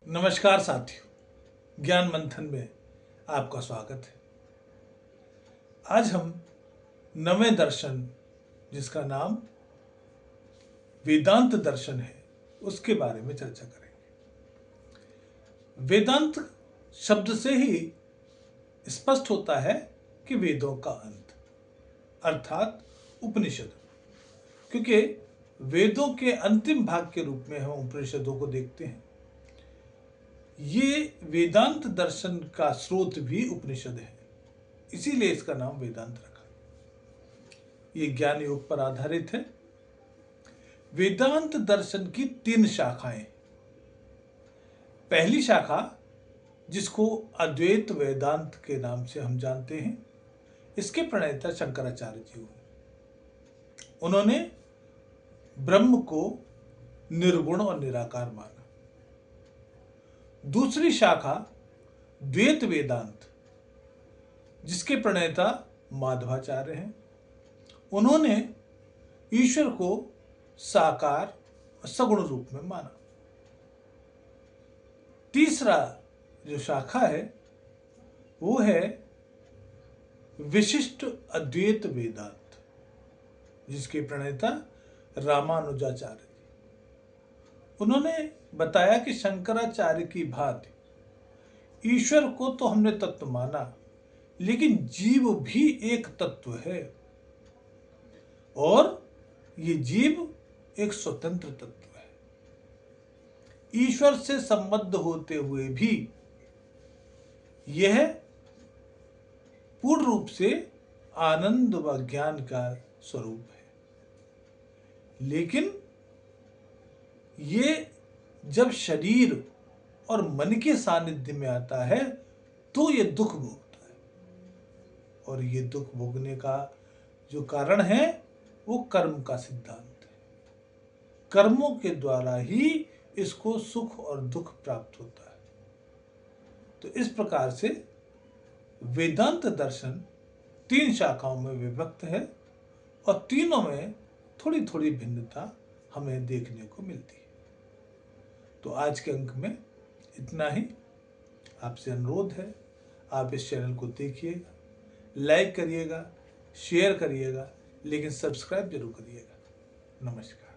नमस्कार साथियों, ज्ञान मंथन में आपका स्वागत है। आज हम नवे दर्शन, जिसका नाम वेदांत दर्शन है, उसके बारे में चर्चा करेंगे। वेदांत शब्द से ही स्पष्ट होता है कि वेदों का अंत, अर्थात उपनिषद। क्योंकि वेदों के अंतिम भाग के रूप में हम उपनिषदों को देखते हैं। ये वेदांत दर्शन का स्रोत भी उपनिषद है, इसीलिए इसका नाम वेदांत रखा। ये ज्ञान योग पर आधारित है। वेदांत दर्शन की 3 शाखाएं। पहली शाखा, जिसको अद्वैत वेदांत के नाम से हम जानते हैं, इसके प्रणेता शंकराचार्य जी हुए। उन्होंने ब्रह्म को निर्गुण और निराकार माना। दूसरी शाखा द्वैत वेदांत, जिसके प्रणेता माधवाचार्य हैं। उन्होंने ईश्वर को साकार और सगुण रूप में माना। तीसरा जो शाखा है वो है विशिष्ट अद्वैत वेदांत, जिसके प्रणेता रामानुजाचार्य। उन्होंने बताया कि शंकराचार्य की भांति ईश्वर को तो हमने तत्व माना, लेकिन जीव भी एक तत्व है और ये जीव एक स्वतंत्र तत्व है। ईश्वर से संबद्ध होते हुए भी यह पूर्ण रूप से आनंद व ज्ञान का स्वरूप है। लेकिन ये जब शरीर और मन के सानिध्य में आता है तो ये दुख भोगता है, और ये दुख भोगने का जो कारण है वो कर्म का सिद्धांत है। कर्मों के द्वारा ही इसको सुख और दुख प्राप्त होता है। तो इस प्रकार से वेदांत दर्शन 3 शाखाओं में विभक्त है और तीनों में थोड़ी थोड़ी भिन्नता हमें देखने को मिलती है। तो आज के अंक में इतना ही। आपसे अनुरोध है, आप इस चैनल को देखिएगा, लाइक करिएगा, शेयर करिएगा, लेकिन सब्सक्राइब जरूर करिएगा। नमस्कार।